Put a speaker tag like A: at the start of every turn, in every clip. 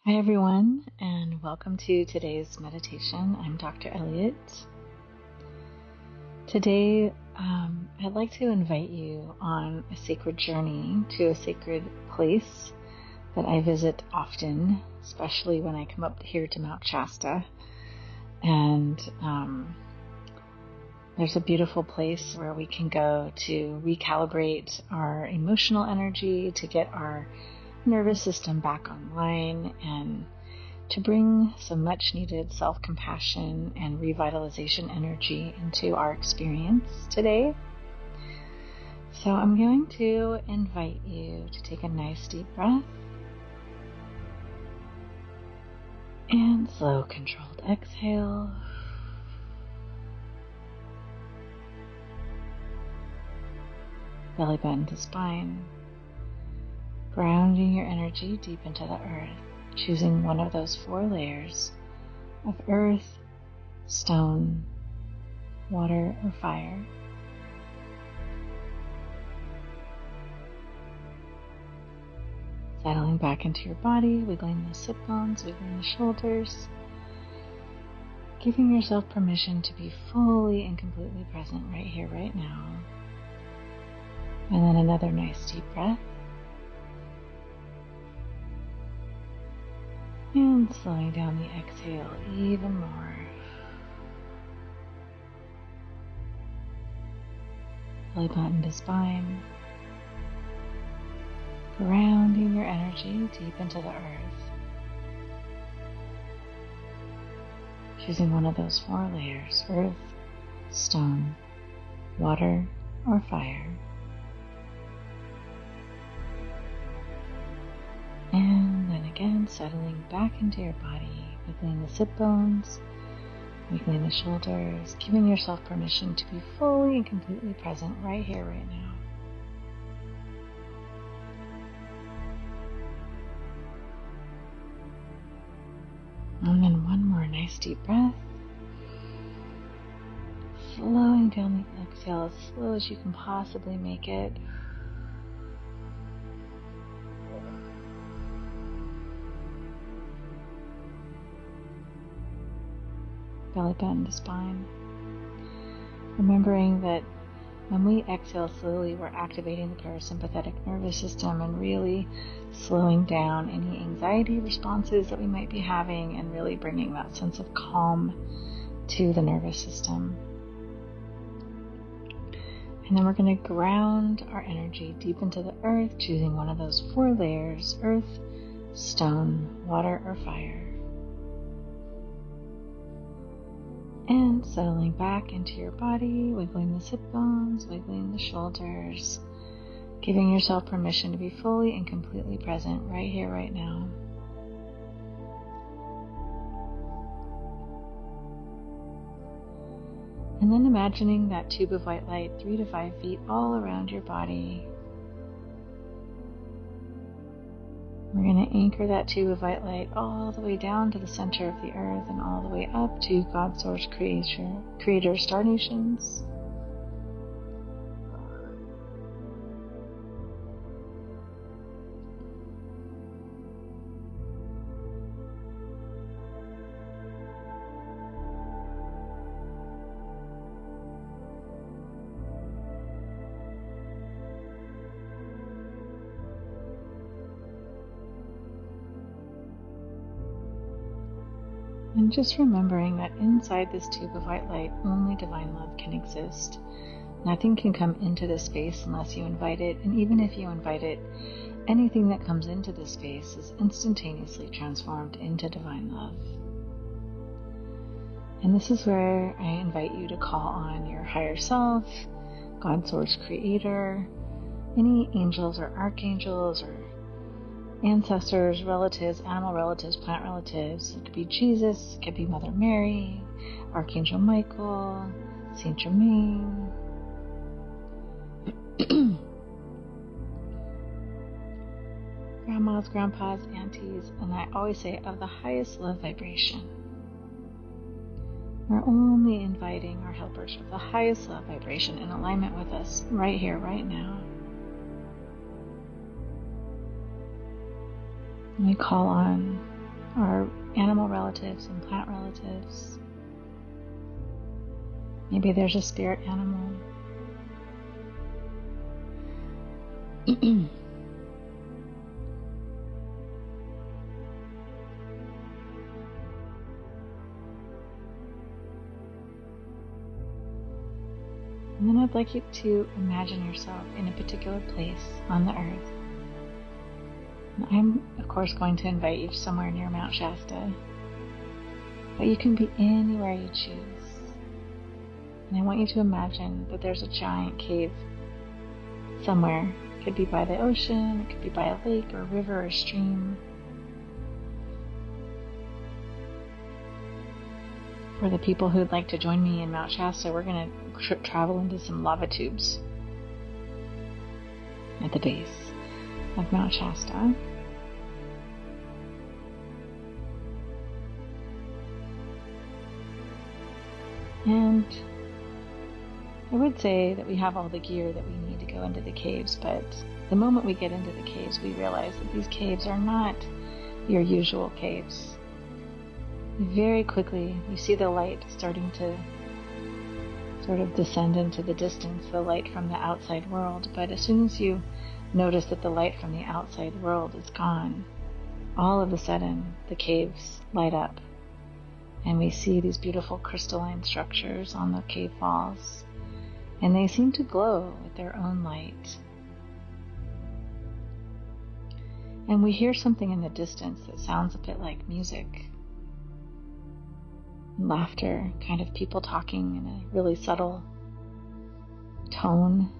A: Hi everyone, and welcome to today's meditation. I'm Dr. Elliot. Today, I'd like to invite you on a sacred journey to a sacred place that I visit often, especially when I come up here to Mount Shasta. And there's a beautiful place where we can go to recalibrate our emotional energy, to get our nervous system back online, and to bring some much needed self-compassion and revitalization energy into our experience today. So I'm going to invite you to take a nice deep breath and slow controlled exhale. Belly button to spine. Grounding your energy deep into the earth, choosing one of those 4 layers of earth, stone, water, or fire. Settling back into your body, wiggling the sit bones, wiggling the shoulders, giving yourself permission to be fully and completely present right here, right now. And then another nice deep breath. And slowing down the exhale even more. Belly button to spine. Grounding your energy deep into the earth. Choosing one of those 4 layers: earth, stone, water, or fire. And then again, settling back into your body, wiggling the sit bones, wiggling the shoulders, giving yourself permission to be fully and completely present right here, right now. And then one more nice deep breath. Slowing down the exhale as slow as you can possibly make it. Belly button to spine. Remembering that when we exhale slowly, we're activating the parasympathetic nervous system and really slowing down any anxiety responses that we might be having, and really bringing that sense of calm to the nervous system. And then we're going to ground our energy deep into the earth, choosing one of those 4 layers: earth, stone, water, or fire. And settling back into your body, wiggling the sit bones, wiggling the shoulders, giving yourself permission to be fully and completely present right here, right now. And then imagining that tube of white light 3 to 5 feet all around your body. We're going to anchor that tube of white light all the way down to the center of the earth and all the way up to God, Source, Creator, Star Nations. And just remembering that inside this tube of white light, only divine love can exist. Nothing can come into this space unless you invite it, and even if you invite it, anything that comes into this space is instantaneously transformed into divine love. And this is where I invite you to call on your higher self, God, Source, Creator, any angels or archangels or ancestors, relatives, animal relatives, plant relatives. It could be Jesus, it could be Mother Mary, Archangel Michael, Saint Germain. Grandmas, grandpas, aunties, and I always say of the highest love vibration. We're only inviting our helpers of the highest love vibration in alignment with us right here, right now. We call on our animal relatives and plant relatives. Maybe there's a spirit animal. And then I'd like you to imagine yourself in a particular place on the earth. And I'm, of course, going to invite you somewhere near Mount Shasta, but you can be anywhere you choose. And I want you to imagine that there's a giant cave somewhere. It could be by the ocean, it could be by a lake or river or stream. For the people who'd like to join me in Mount Shasta, we're going to travel into some lava tubes at the base of Mount Shasta. And I would say that we have all the gear that we need to go into the caves, but the moment we get into the caves, we realize that these caves are not your usual caves. Very quickly, you see the light starting to sort of descend into the distance, the light from the outside world. But as soon as you notice that the light from the outside world is gone, all of a sudden the caves light up. And we see these beautiful crystalline structures on the cave walls. And they seem to glow with their own light. And we hear something in the distance that sounds a bit like music. Laughter, kind of people talking in a really subtle tone,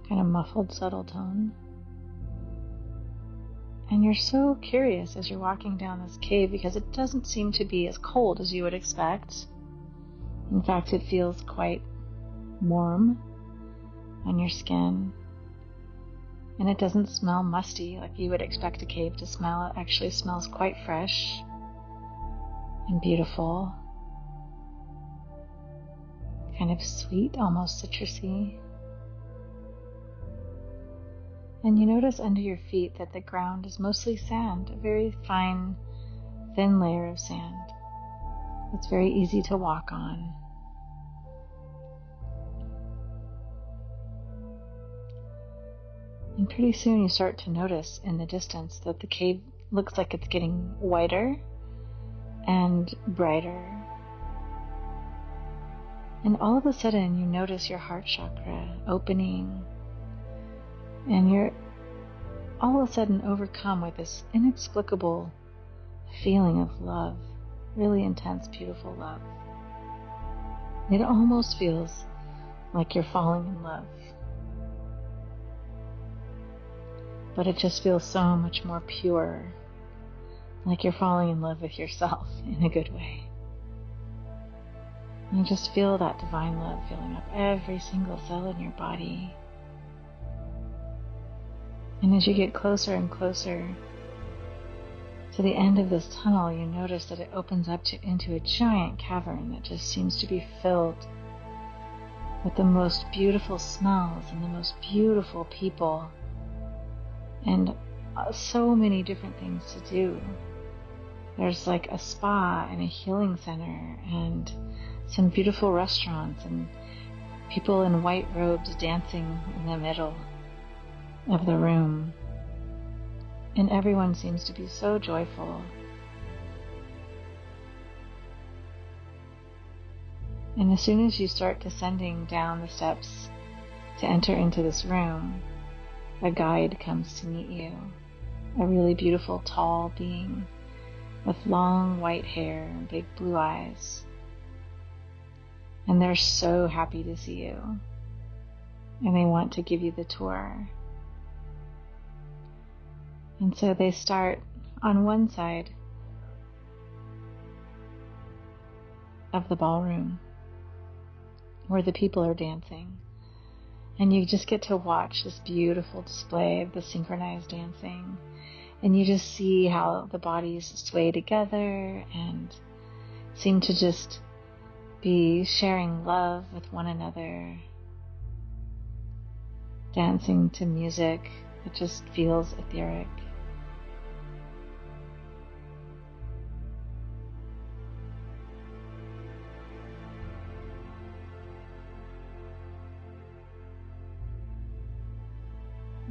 A: kind of muffled, subtle tone. And you're so curious as you're walking down this cave because it doesn't seem to be as cold as you would expect. In fact, it feels quite warm on your skin. And it doesn't smell musty like you would expect a cave to smell. It actually smells quite fresh and beautiful, kind of sweet, almost citrusy. And you notice under your feet that the ground is mostly sand, a very fine, thin layer of sand. It's very easy to walk on. And pretty soon you start to notice in the distance that the cave looks like it's getting wider and brighter. And all of a sudden you notice your heart chakra opening, and you're all of a sudden overcome with this inexplicable feeling of love, really intense, beautiful love. It almost feels like you're falling in love, but it just feels so much more pure, like you're falling in love with yourself in a good way. And you just feel that divine love filling up every single cell in your body. And as you get closer and closer to the end of this tunnel, you notice that it opens up into a giant cavern that just seems to be filled with the most beautiful smells and the most beautiful people, and so many different things to do. There's like a spa and a healing center and some beautiful restaurants and people in white robes dancing in the middle of the room. And everyone seems to be so joyful. And as soon as you start descending down the steps to enter into this room, a guide comes to meet you, a really beautiful, tall being with long white hair and big blue eyes. And they're so happy to see you, and they want to give you the tour. And so they start on one side of the ballroom where the people are dancing. And you just get to watch this beautiful display of the synchronized dancing. And you just see how the bodies sway together and seem to just be sharing love with one another, dancing to music that just feels etheric.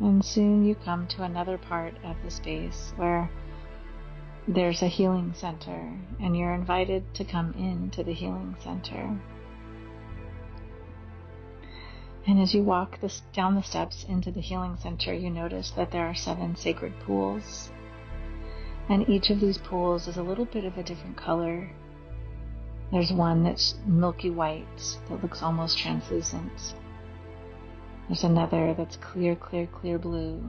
A: And soon you come to another part of the space where there's a healing center, and you're invited to come into the healing center. And as you walk down the steps into the healing center, you notice that there are 7 sacred pools. And each of these pools is a little bit of a different color. There's one that's milky white that looks almost translucent. There's another that's clear blue.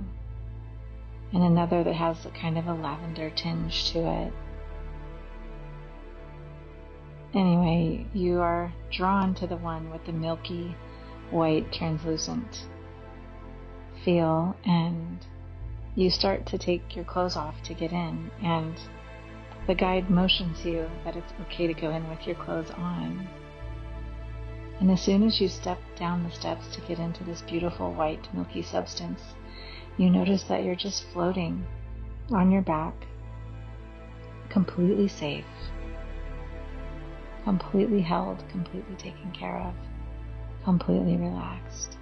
A: And another that has a kind of a lavender tinge to it. Anyway, you are drawn to the one with the milky white translucent feel, and you start to take your clothes off to get in, and the guide motions you that it's okay to go in with your clothes on. And as soon as you step down the steps to get into this beautiful white milky substance, you notice that you're just floating on your back, completely safe, completely held, completely taken care of, completely relaxed.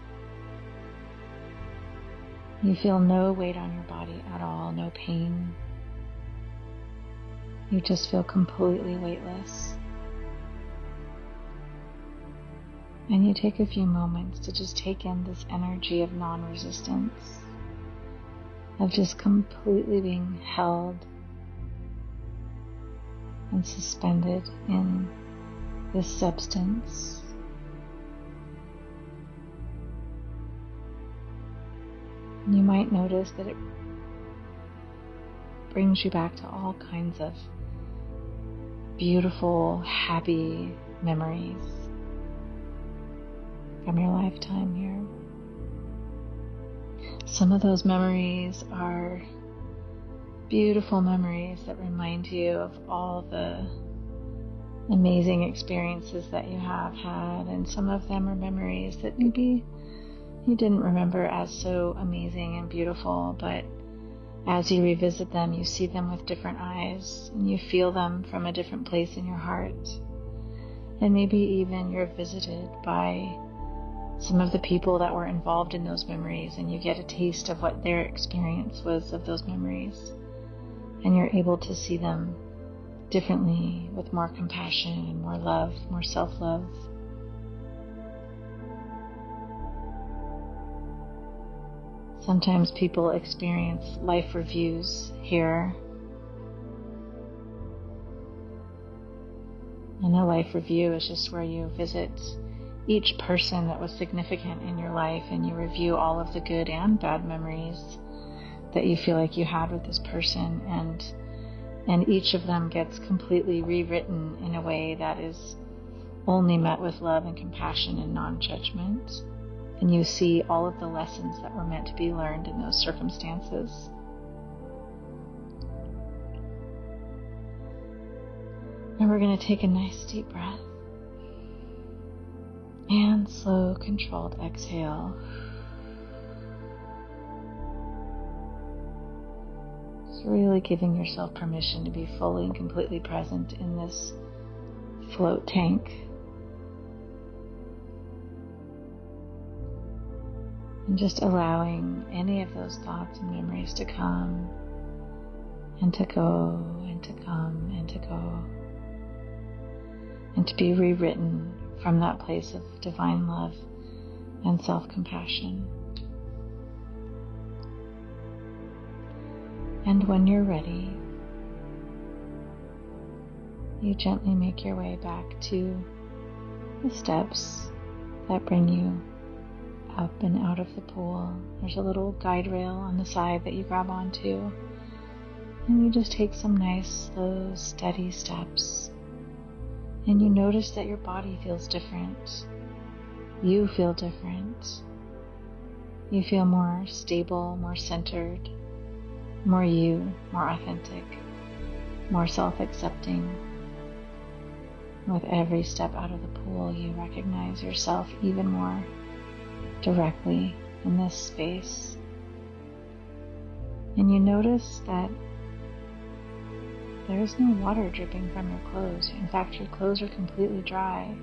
A: You feel no weight on your body at all, no pain. You just feel completely weightless. And you take a few moments to just take in this energy of non-resistance, of just completely being held and suspended in this substance. You might notice that it brings you back to all kinds of beautiful, happy memories from your lifetime here. Some of those memories are beautiful memories that remind you of all the amazing experiences that you have had, and some of them are memories that maybe you didn't remember as so amazing and beautiful, but as you revisit them, you see them with different eyes, and you feel them from a different place in your heart. And maybe even you're visited by some of the people that were involved in those memories, and you get a taste of what their experience was of those memories. And you're able to see them differently, with more compassion and more love, more self-love. Sometimes people experience life reviews here. And a life review is just where you visit each person that was significant in your life, and you review all of the good and bad memories that you feel like you had with this person, and each of them gets completely rewritten in a way that is only met with love and compassion and non-judgment. And you see all of the lessons that were meant to be learned in those circumstances. And we're going to take a nice deep breath and slow, controlled exhale. Just really giving yourself permission to be fully and completely present in this float tank. And just allowing any of those thoughts and memories to come and to go and to come and to go, and to be rewritten from that place of divine love and self-compassion. And when you're ready, you gently make your way back to the steps that bring you up and out of the pool. There's a little guide rail on the side that you grab onto, and you just take some nice, slow, steady steps, and you notice that your body feels different. You feel different. You feel more stable, more centered, more you, more authentic, more self-accepting. With every step out of the pool, you recognize yourself even more directly in this space. And you notice that there is no water dripping from your clothes. In fact, your clothes are completely dry.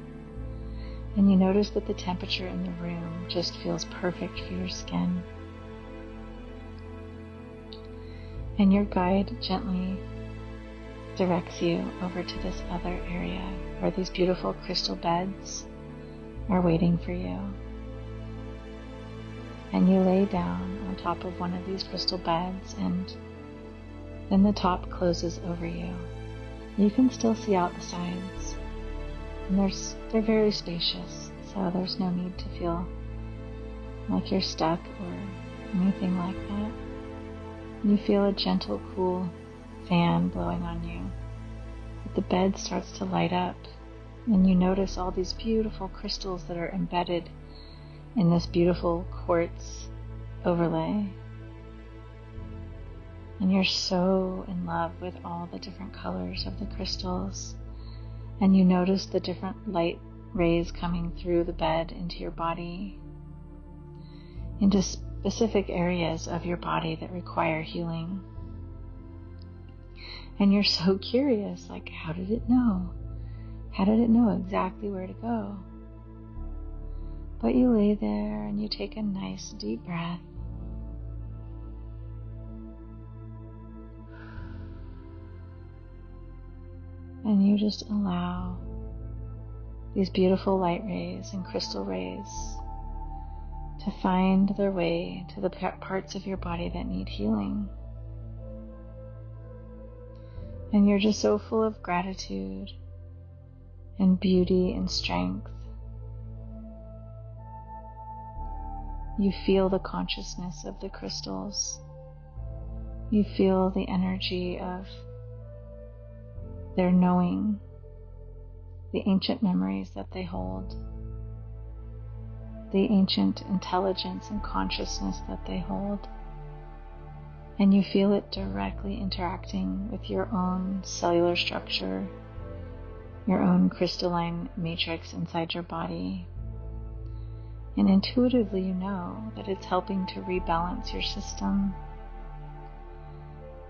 A: And you notice that the temperature in the room just feels perfect for your skin. And your guide gently directs you over to this other area where these beautiful crystal beds are waiting for you. And you lay down on top of one of these crystal beds, and then the top closes over you. You can still see out the sides, and they're very spacious, so there's no need to feel like you're stuck or anything like that. You feel a gentle, cool fan blowing on you. But the bed starts to light up, and you notice all these beautiful crystals that are embedded in this beautiful quartz overlay. And you're so in love with all the different colors of the crystals. And you notice the different light rays coming through the bed into your body, into specific areas of your body that require healing. And you're so curious, like, how did it know? How did it know exactly where to go? But you lay there and you take a nice deep breath. And you just allow these beautiful light rays and crystal rays to find their way to the parts of your body that need healing. And you're just so full of gratitude and beauty and strength. You feel the consciousness of the crystals. You feel the energy of their knowing, the ancient memories that they hold, the ancient intelligence and consciousness that they hold. And you feel it directly interacting with your own cellular structure, your own crystalline matrix inside your body. And intuitively you know that it's helping to rebalance your system,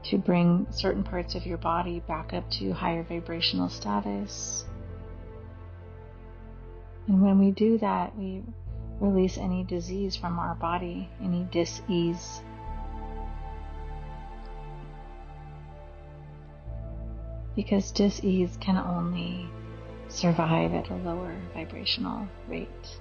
A: to bring certain parts of your body back up to higher vibrational status. And when we do that, we release any disease from our body, any dis-ease. Because dis-ease can only survive at a lower vibrational rate.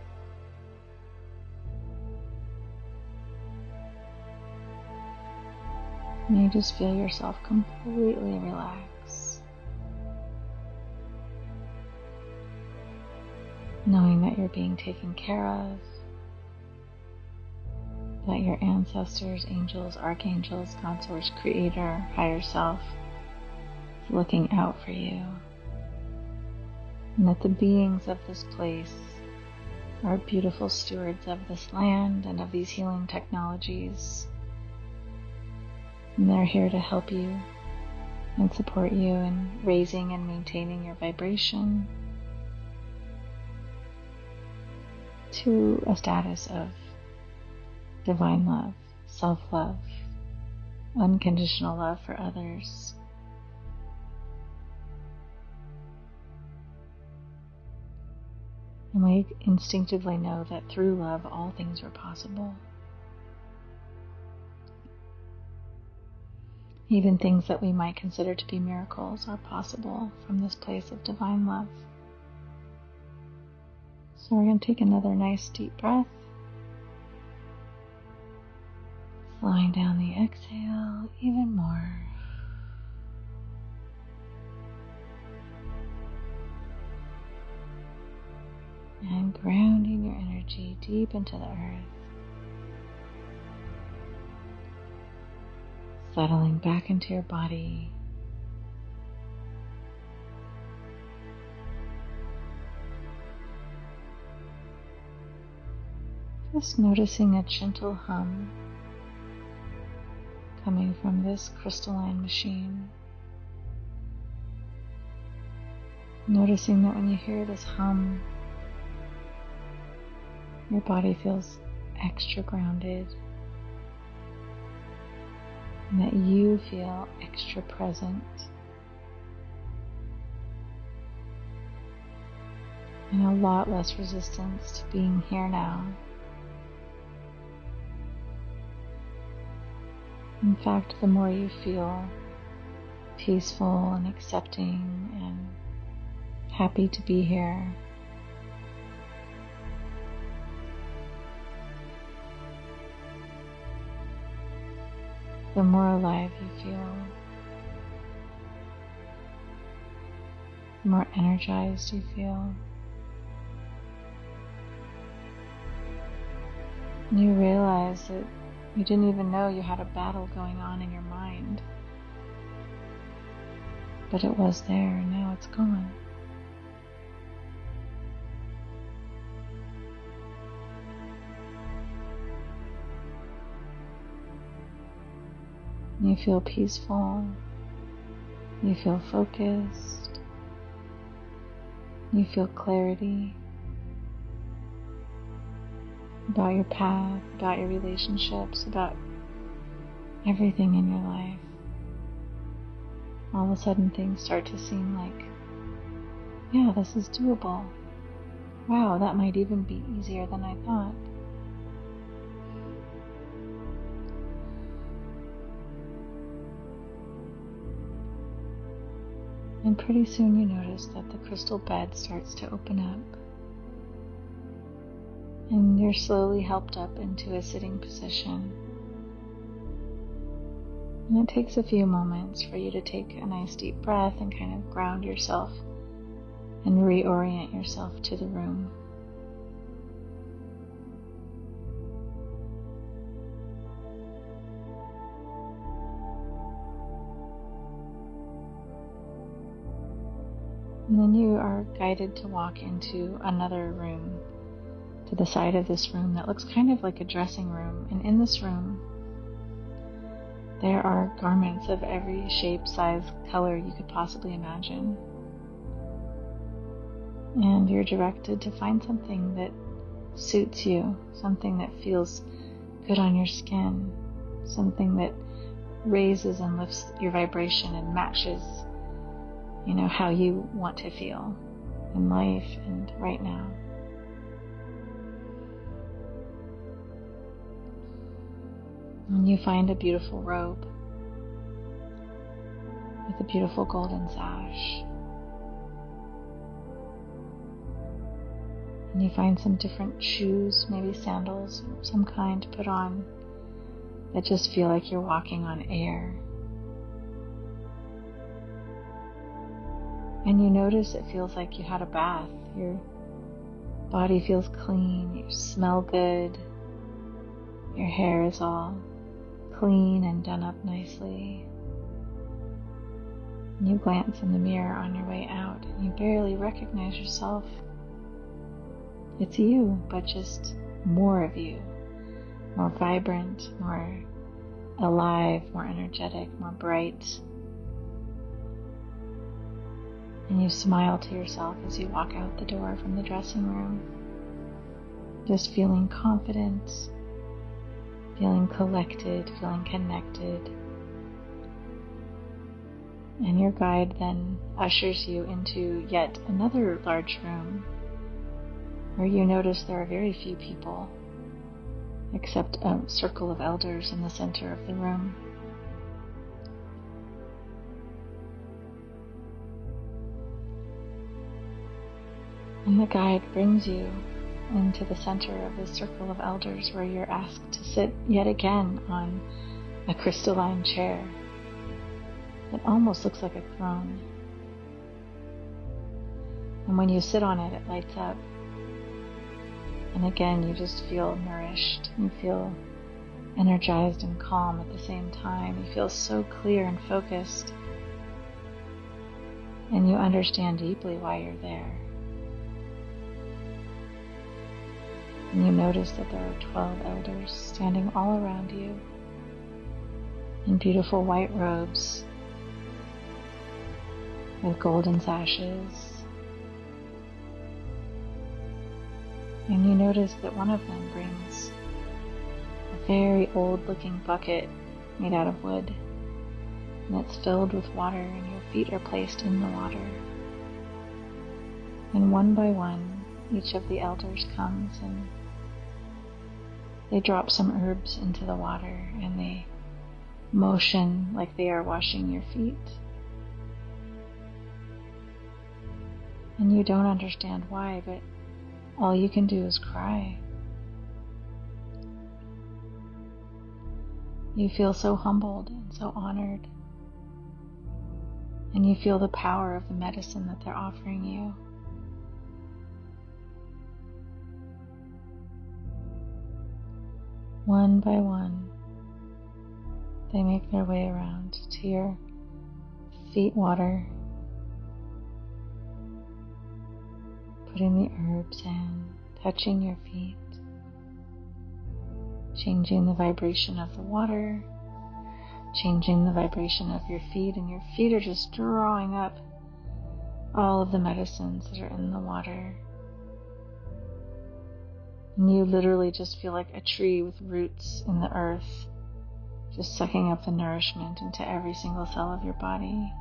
A: And you just feel yourself completely relax, knowing that you're being taken care of, that your ancestors, angels, archangels, God Source, Creator, Higher Self is looking out for you, and that the beings of this place are beautiful stewards of this land and of these healing technologies. And they're here to help you and support you in raising and maintaining your vibration to a status of divine love, self-love, unconditional love for others. And we instinctively know that through love, all things are possible. Even things that we might consider to be miracles are possible from this place of divine love. So we're going to take another nice deep breath. Slowing down the exhale even more. And grounding your energy deep into the earth. Settling back into your body. Just noticing a gentle hum coming from this crystalline machine. Noticing that when you hear this hum, your body feels extra grounded, and that you feel extra present, and a lot less resistance to being here now. In fact, the more you feel peaceful and accepting and happy to be here, the more alive you feel, the more energized you feel. You realize that you didn't even know you had a battle going on in your mind, but it was there and now it's gone. You feel peaceful, you feel focused, you feel clarity about your path, about your relationships, about everything in your life. All of a sudden things start to seem like, yeah, this is doable. Wow, that might even be easier than I thought. And pretty soon you notice that the crystal bed starts to open up. And you're slowly helped up into a sitting position. And it takes a few moments for you to take a nice deep breath and kind of ground yourself and reorient yourself to the room. And then you are guided to walk into another room, to the side of this room that looks kind of like a dressing room. And in this room, there are garments of every shape, size, color you could possibly imagine. And you're directed to find something that suits you, something that feels good on your skin, something that raises and lifts your vibration and matches, how you want to feel in life and right now. And you find a beautiful robe with a beautiful golden sash. And you find some different shoes, maybe sandals of some kind, to put on that just feel like you're walking on air. And you notice it feels like you had a bath. Your body feels clean, you smell good, your hair is all clean and done up nicely. And you glance in the mirror on your way out and you barely recognize yourself. It's you, but just more of you. More vibrant, more alive, more energetic, more bright. And you smile to yourself as you walk out the door from the dressing room, just feeling confident, feeling collected, feeling connected. And your guide then ushers you into yet another large room where you notice there are very few people except a circle of elders in the center of the room. And the guide brings you into the center of this circle of elders where you're asked to sit yet again on a crystalline chair that almost looks like a throne. And when you sit on it, it lights up. And again, you just feel nourished. You feel energized and calm at the same time. You feel so clear and focused. And you understand deeply why you're there. And you notice that there are 12 elders standing all around you in beautiful white robes with golden sashes. And you notice that one of them brings a very old-looking bucket made out of wood, and it's filled with water, and your feet are placed in the water. And one by one, each of the elders comes and they drop some herbs into the water, and they motion like they are washing your feet. And you don't understand why, but all you can do is cry. You feel so humbled and so honored. And you feel the power of the medicine that they're offering you. One by one, they make their way around to your feet water, putting the herbs in, touching your feet, changing the vibration of the water, changing the vibration of your feet, and your feet are just drawing up all of the medicines that are in the water. And you literally just feel like a tree with roots in the earth, just sucking up the nourishment into every single cell of your body.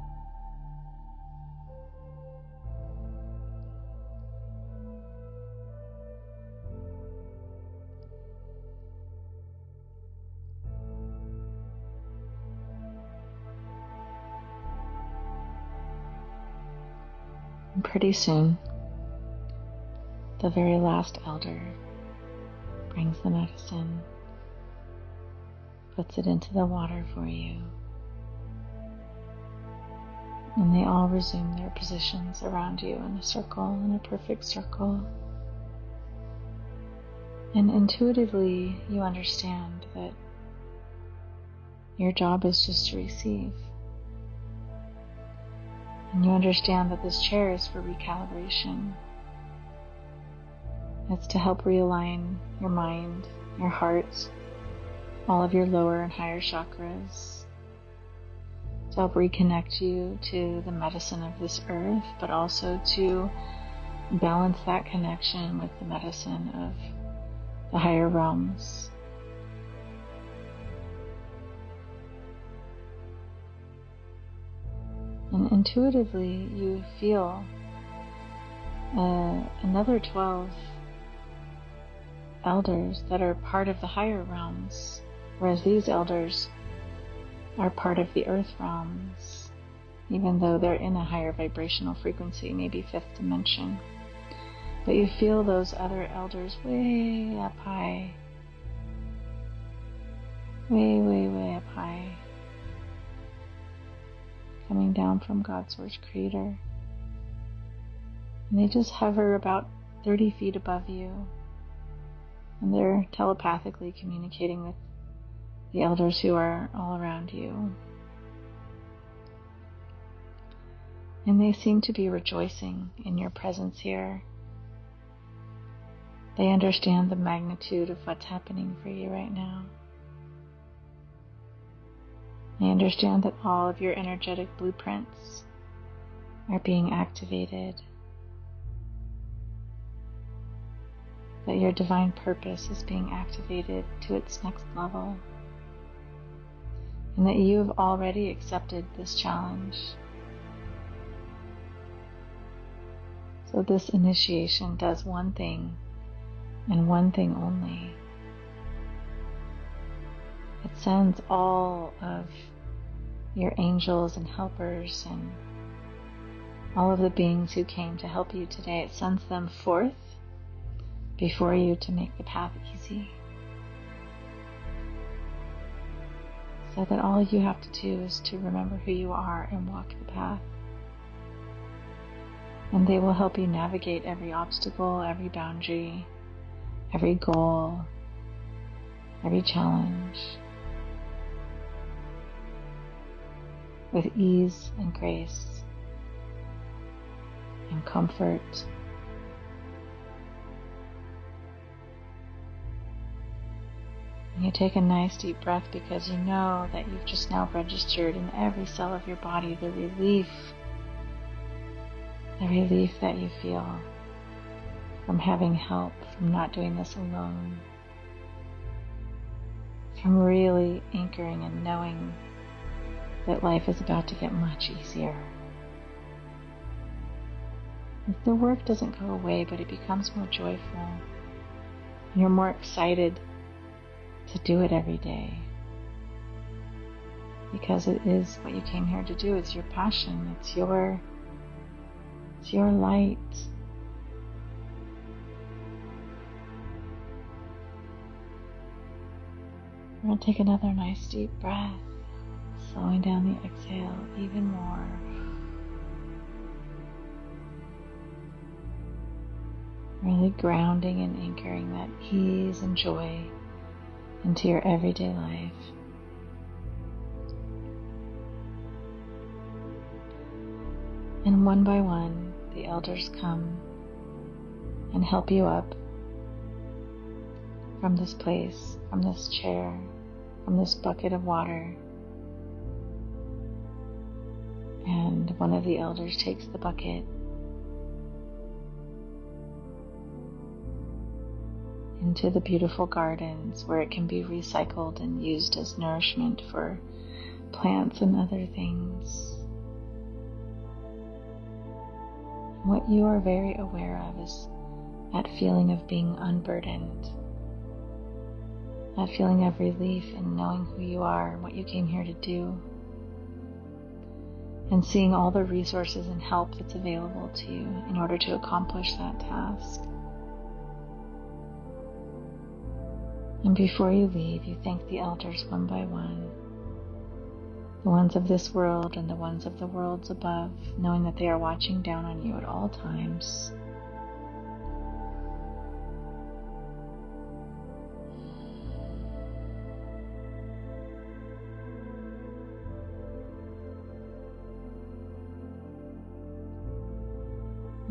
A: And pretty soon, the very last elder brings the medicine, puts it into the water for you, and they all resume their positions around you in a circle, in a perfect circle. And intuitively, you understand that your job is just to receive. And you understand that this chair is for recalibration. It's to help realign your mind, your heart, all of your lower and higher chakras, to help reconnect you to the medicine of this earth, but also to balance that connection with the medicine of the higher realms. And intuitively, you feel another 12 elders that are part of the higher realms, whereas these elders are part of the earth realms, even though they're in a higher vibrational frequency, maybe 5th dimension. But you feel those other elders way up high, way up high, coming down from God's Source Creator. And they just hover about 30 feet above you. And they're telepathically communicating with the elders who are all around you. And they seem to be rejoicing in your presence here. They understand the magnitude of what's happening for you right now. They understand that all of your energetic blueprints are being activated, that your divine purpose is being activated to its next level, and that you have already accepted this challenge. So this initiation does one thing, and one thing only. It sends all of your angels and helpers and all of the beings who came to help you today. It sends them forth before you to make the path easy, so that all you have to do is to remember who you are and walk the path. And they will help you navigate every obstacle, every boundary, every goal, every challenge with ease and grace and comfort. And you take a nice deep breath because you know that you've just now registered in every cell of your body the relief that you feel from having help, from not doing this alone, from really anchoring and knowing that life is about to get much easier. The work doesn't go away, but it becomes more joyful. You're more excited to do it every day. because it is what you came here to do. It's your passion. It's your light. We're going to take another nice deep breath, slowing down the exhale even more. Really grounding and anchoring that ease and joy into your everyday life. And one by one, the elders come and help you up from this place, from this chair, from this bucket of water. And one of the elders takes the bucket into the beautiful gardens where it can be recycled and used as nourishment for plants and other things. What you are very aware of is that feeling of being unburdened, that feeling of relief in knowing who you are and what you came here to do, and seeing all the resources and help that's available to you in order to accomplish that task. And before you leave, you thank the elders one by one, the ones of this world and the ones of the worlds above, knowing that they are watching down on you at all times.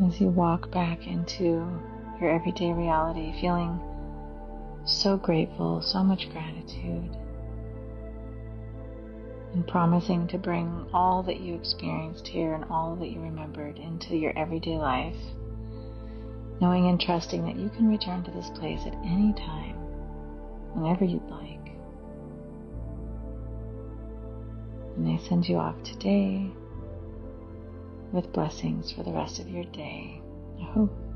A: As you walk back into your everyday reality, feeling so grateful, so much gratitude, and promising to bring all that you experienced here and all that you remembered into your everyday life, knowing and trusting that you can return to this place at any time, whenever you'd like. And I send you off today with blessings for the rest of your day. I hope.